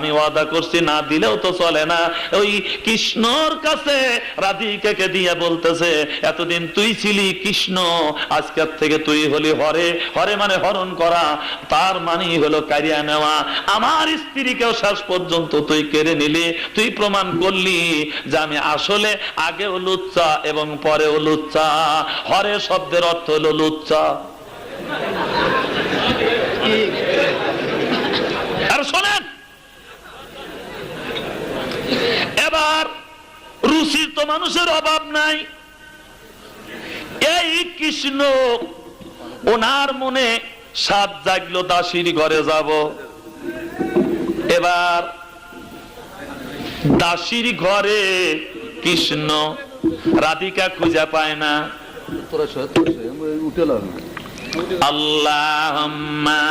আমি ওয়াদা করছি, না দিলেও তো চলে না। ওই কৃষ্ণর কাছে রাধিকাকে দিয়ে বলতেছে, এতদিন তুই ছিলি কৃষ্ণ, আজকের থেকে তুই হলি হরে। হরে মানে হরণ করা, তার মানেই হলো কারিয়া নেওয়া। আমার স্ত্রীকেও শেষ পর্যন্ত তুই কেড়ে নিলি। তুই প্রমাণ করলি যে আমি আসলে আগেও লুচ্চা এবং পরেও লুচ্চা। হরে শব্দের অর্থ হলো লুচ্চা। আর শোনেন, এবার রুচির তো মানুষের অভাব নাই। এই কৃষ্ণ, ওনার মনে সাত জাগলো দাসীর ঘরে যাব। এবার দাসীর ঘরে কৃষ্ণ, রাধিকা খুঁজে পায় না। আল্লাহুম্মা